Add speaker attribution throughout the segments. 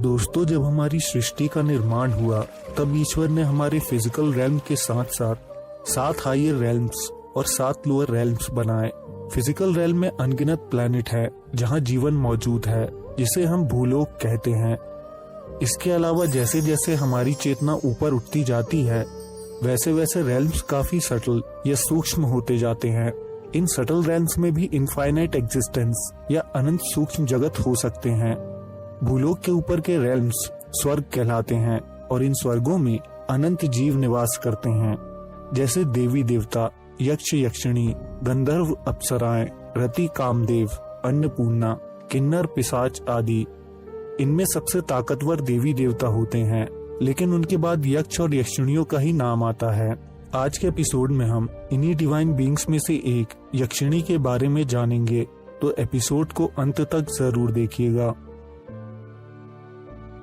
Speaker 1: दोस्तों, जब हमारी सृष्टि का निर्माण हुआ तब ईश्वर ने हमारे फिजिकल रेल्म के साथ साथ 7 हायर रेल्म्स और 7 लोअर रेल्म्स बनाए। फिजिकल रेल्म में अनगिनत प्लैनेट है जहां जीवन मौजूद है, जिसे हम भूलोक कहते हैं। इसके अलावा जैसे जैसे हमारी चेतना ऊपर उठती जाती है वैसे वैसे रेल्म्स काफी सटल या सूक्ष्म होते जाते हैं। इन सटल रेल्म्स में भी इनफाइनाइट एग्जिस्टेंस या अनंत सूक्ष्म जगत हो सकते हैं। भूलोक के ऊपर के रेल्म्स स्वर्ग कहलाते हैं और इन स्वर्गों में अनंत जीव निवास करते हैं, जैसे देवी देवता, यक्ष यक्षिणी, गंधर्व, अप्सराएं, रति, कामदेव, अन्नपूर्णा, किन्नर, पिशाच आदि। इनमें सबसे ताकतवर देवी देवता होते हैं, लेकिन उनके बाद यक्ष और यक्षिणियों का ही नाम आता है। आज के एपिसोड में हम इन्हीं डिवाइन बीइंग्स में से एक यक्षिणी के बारे में जानेंगे, तो एपिसोड को अंत तक जरूर देखिएगा।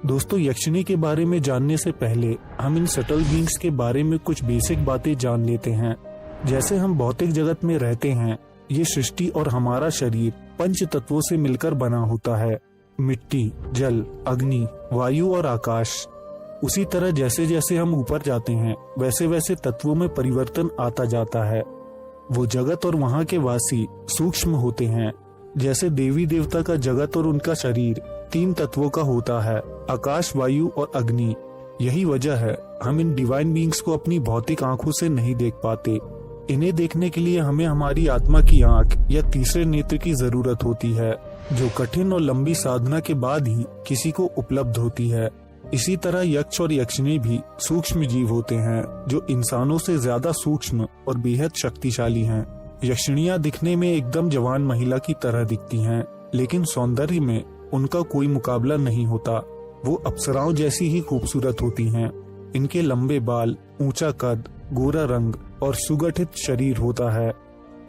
Speaker 1: दोस्तों, यक्षिणी के बारे में जानने से पहले हम इन सटल बीइंग्स के बारे में कुछ बेसिक बातें जान लेते हैं। जैसे हम भौतिक जगत में रहते हैं, ये सृष्टि और हमारा शरीर 5 तत्वों से मिलकर बना होता है: मिट्टी, जल, अग्नि, वायु और आकाश। उसी तरह जैसे जैसे हम ऊपर जाते हैं वैसे वैसे तत्वों में परिवर्तन आता जाता है। वो जगत और वहाँ के वासी सूक्ष्म होते हैं। जैसे देवी देवता का जगत और उनका शरीर 3 तत्वों का होता है: आकाश, वायु और अग्नि। यही वजह है हम इन डिवाइन बीइंग्स को अपनी भौतिक आंखों से नहीं देख पाते। इन्हें देखने के लिए हमें हमारी आत्मा की आंख या तीसरे नेत्र की जरूरत होती है, जो कठिन और लंबी साधना के बाद ही किसी को उपलब्ध होती है। इसी तरह यक्ष और यक्षिणी भी सूक्ष्म जीव होते हैं, जो इंसानों से ज्यादा सूक्ष्म और बेहद शक्तिशाली हैं। यक्षिणियां दिखने में एकदम जवान महिला की तरह दिखती हैं, लेकिन सौंदर्य में उनका कोई मुकाबला नहीं होता। वो अप्सराओं जैसी ही खूबसूरत होती हैं। इनके लंबे बाल, ऊंचा कद, गोरा रंग और सुगठित शरीर होता है।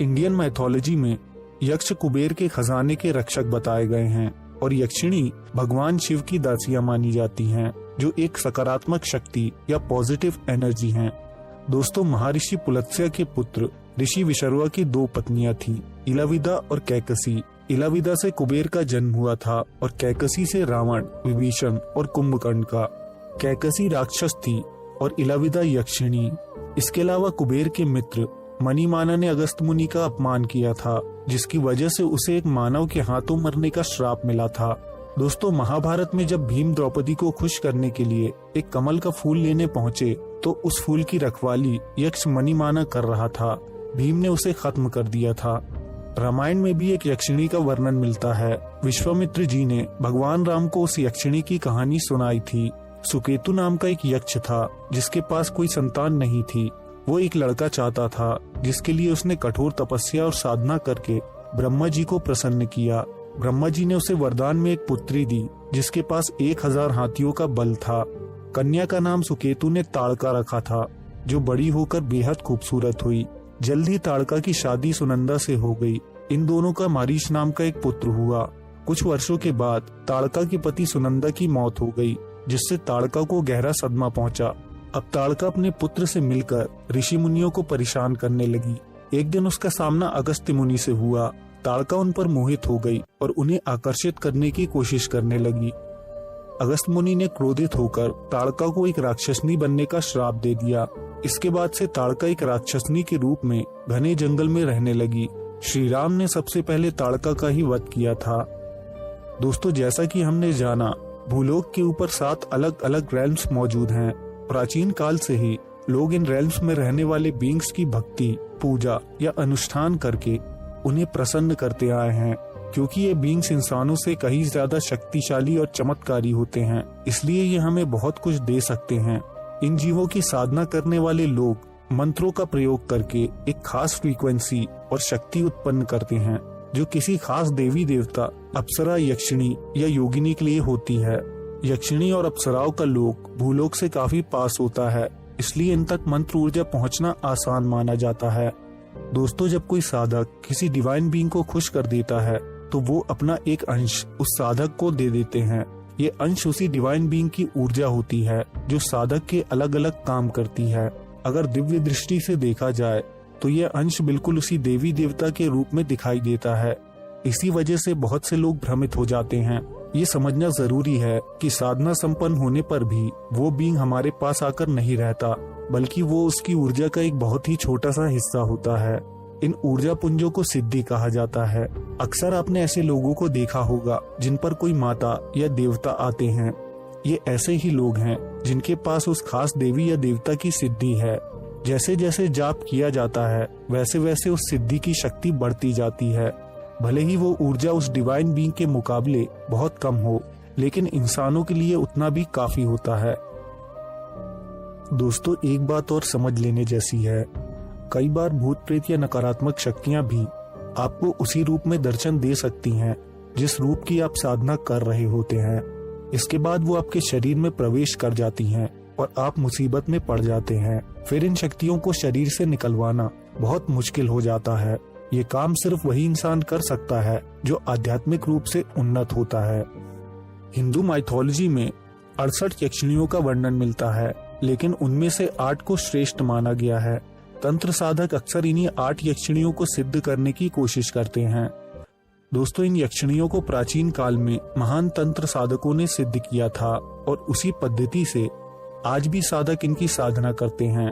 Speaker 1: इंडियन माइथोलॉजी में यक्ष कुबेर के खजाने के रक्षक बताए गए हैं और यक्षिणी भगवान शिव की दासियां मानी जाती हैं, जो एक सकारात्मक शक्ति या पॉजिटिव एनर्जी हैं। दोस्तों, महर्षि पुलत्स्य के पुत्र ऋषि विशर्वा की 2 पत्नियां थीं, इलाविदा और कैकसी। इलाविदा से कुबेर का जन्म हुआ था और कैकसी से रावण, विभीषण और कुंभकर्ण का। कैकसी राक्षस थी और इलाविदा यक्षिणी। इसके अलावा कुबेर के मित्र मणिमाना ने अगस्त मुनि का अपमान किया था, जिसकी वजह से उसे एक मानव के हाथों मरने का श्राप मिला था। दोस्तों, महाभारत में जब भीम द्रौपदी को खुश करने के लिए एक कमल का फूल लेने पहुँचे तो उस फूल की रखवाली यक्ष मणिमाना कर रहा था। भीम ने उसे खत्म कर दिया था। रामायण में भी एक यक्षिणी का वर्णन मिलता है। विश्वामित्र जी ने भगवान राम को उस यक्षिणी की कहानी सुनाई थी। सुकेतु नाम का एक यक्ष था जिसके पास कोई संतान नहीं थी। वो एक लड़का चाहता था, जिसके लिए उसने कठोर तपस्या और साधना करके ब्रह्मा जी को प्रसन्न किया। ब्रह्मा जी ने उसे वरदान में एक पुत्री दी, जिसके पास 1000 हाथियों का बल था। कन्या का नाम सुकेतु ने ताड़का रखा था, जो बड़ी होकर बेहद खूबसूरत हुई। जल्द ही ताड़का की शादी सुनंदा से हो गई। इन दोनों का मारीच नाम का एक पुत्र हुआ। कुछ वर्षों के बाद ताड़का के पति सुनंदा की मौत हो गई, जिससे ताड़का को गहरा सदमा पहुंचा। अब ताड़का अपने पुत्र से मिलकर ऋषि मुनियों को परेशान करने लगी। एक दिन उसका सामना अगस्त्य मुनि से हुआ। ताड़का उन पर मोहित हो गई और उन्हें आकर्षित करने की कोशिश करने लगी। अगस्त्य मुनि ने क्रोधित होकर ताड़का को एक राक्षसनी बनने का श्राप दे दिया। इसके बाद से ताड़का एक राक्षसनी के रूप में घने जंगल में रहने लगी। श्री राम ने सबसे पहले ताड़का का ही वध किया था। दोस्तों, जैसा कि हमने जाना, भूलोक के ऊपर 7 अलग अलग रेल्म्स मौजूद हैं। प्राचीन काल से ही लोग इन रेल्म्स में रहने वाले बीइंग्स की भक्ति, पूजा या अनुष्ठान करके उन्हें प्रसन्न करते आए हैं। क्योंकि ये बीइंग्स इंसानों से कहीं ज्यादा शक्तिशाली और चमत्कारी होते हैं, इसलिए ये हमें बहुत कुछ दे सकते हैं। इन जीवों की साधना करने वाले लोग मंत्रों का प्रयोग करके एक खास फ्रीक्वेंसी और शक्ति उत्पन्न करते हैं, जो किसी खास देवी देवता, अप्सरा, यक्षिणी या योगिनी के लिए होती है। यक्षिणी और अप्सराओं का लोक भूलोक से काफी पास होता है, इसलिए इन तक मंत्र ऊर्जा पहुंचना आसान माना जाता है। दोस्तों, जब कोई साधक किसी डिवाइन बीइंग को खुश कर देता है तो वो अपना एक अंश उस साधक को दे देते हैं। ये अंश उसी डिवाइन बीइंग की ऊर्जा होती है, जो साधक के अलग अलग काम करती है। अगर दिव्य दृष्टि से देखा जाए तो यह अंश बिल्कुल उसी देवी देवता के रूप में दिखाई देता है। इसी वजह से बहुत से लोग भ्रमित हो जाते हैं ये समझना जरूरी है कि साधना संपन्न होने पर भी वो बीइंग हमारे पास आकर नहीं रहता, बल्कि वो उसकी ऊर्जा का एक बहुत ही छोटा सा हिस्सा होता है। इन ऊर्जा पुंजों को सिद्धि कहा जाता है। अक्सर आपने ऐसे लोगों को देखा होगा जिन पर कोई माता या देवता आते हैं। ये ऐसे ही लोग हैं जिनके पास उस खास देवी या देवता की सिद्धि है। जैसे जैसे जाप किया जाता है वैसे वैसे उस सिद्धि की शक्ति बढ़ती जाती है। भले ही वो ऊर्जा उस डिवाइन बीइंग के मुकाबले बहुत कम हो, लेकिन इंसानों के लिए उतना भी काफी होता है। दोस्तों, एक बात और समझ लेने जैसी है। कई बार भूत प्रेत या नकारात्मक शक्तियां भी आपको उसी रूप में दर्शन दे सकती हैं जिस रूप की आप साधना कर रहे होते हैं। इसके बाद वो आपके शरीर में प्रवेश कर जाती हैं और आप मुसीबत में पड़ जाते हैं। फिर इन शक्तियों को शरीर से निकलवाना बहुत मुश्किल हो जाता है। ये काम सिर्फ वही इंसान कर सकता है जो आध्यात्मिक रूप से उन्नत होता है। हिंदू माइथोलॉजी में 68 यक्षिणियों का वर्णन मिलता है, लेकिन उनमें से 8 को श्रेष्ठ माना गया है। तंत्र साधक अक्सर इन्हीं 8 यक्षिणियों को सिद्ध करने की कोशिश करते हैं। दोस्तों, इन यक्षिणियों को प्राचीन काल में महान तंत्र साधकों ने सिद्ध किया था और उसी पद्धति से आज भी साधक इनकी साधना करते हैं।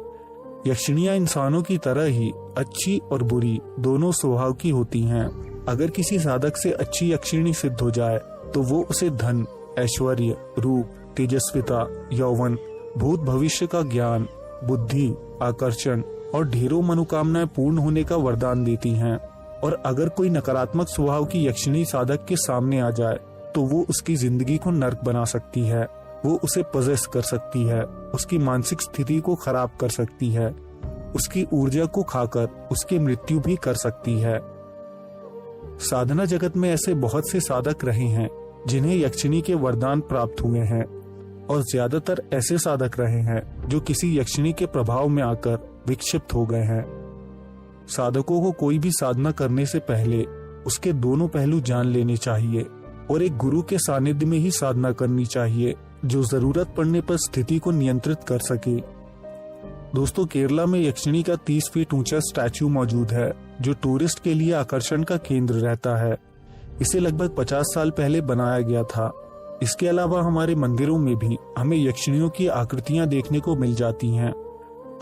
Speaker 1: यक्षिणियां इंसानों की तरह ही अच्छी और बुरी दोनों स्वभाव की होती हैं। अगर किसी साधक से अच्छी यक्षिणी सिद्ध हो जाए तो वो उसे धन, ऐश्वर्य, रूप, तेजस्विता, यौवन, भूत भविष्य का ज्ञान, बुद्धि, आकर्षण और ढेरों मनोकामनाएं पूर्ण होने का वरदान देती हैं। और अगर कोई नकारात्मक स्वभाव की यक्षिणी साधक के सामने आ जाए तो वो उसकी जिंदगी को नर्क बना सकती है। वो उसे पजेस कर सकती है, उसकी मानसिक स्थिति को खराब कर सकती है, उसकी ऊर्जा को खाकर उसकी मृत्यु भी कर सकती है। साधना जगत में ऐसे बहुत से साधक रहे हैं जिन्हें यक्षिणी के वरदान प्राप्त हुए हैं, और ज्यादातर ऐसे साधक रहे हैं जो किसी यक्षिणी के प्रभाव में आकर विक्षिप्त हो गए हैं। साधकों को कोई भी साधना करने से पहले उसके दोनों पहलू जान लेने चाहिए और एक गुरु के सानिध्य में ही साधना करनी चाहिए जो जरूरत पड़ने पर स्थिति को नियंत्रित कर सके। दोस्तों, केरला में यक्षिणी का 30 फीट ऊंचा स्टैचू मौजूद है जो टूरिस्ट के लिए आकर्षण का केंद्र रहता है। इसे लगभग 50 साल पहले बनाया गया था। इसके अलावा हमारे मंदिरों में भी हमें यक्षिणियों की आकृतियां देखने को मिल जाती हैं।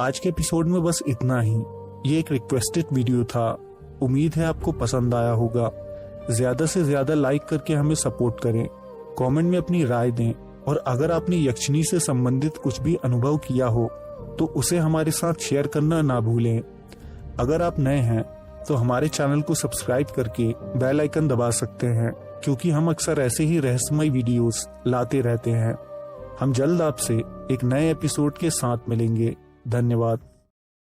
Speaker 1: आज के एपिसोड में बस इतना ही। ये एक रिक्वेस्टेड वीडियो था। उम्मीद है आपको पसंद आया होगा। ज्यादा से ज्यादा लाइक करके हमें सपोर्ट करें, कमेंट में अपनी राय दें, और अगर आपने यक्षिणी से संबंधित कुछ भी अनुभव किया हो तो उसे हमारे साथ शेयर करना ना भूलें। अगर आप नए हैं तो हमारे चैनल को सब्सक्राइब करके बेल आइकन दबा सकते हैं, क्योंकि हम अक्सर ऐसे ही रहस्यमय वीडियोस लाते रहते हैं। हम जल्द आपसे एक नए एपिसोड के साथ मिलेंगे। धन्यवाद।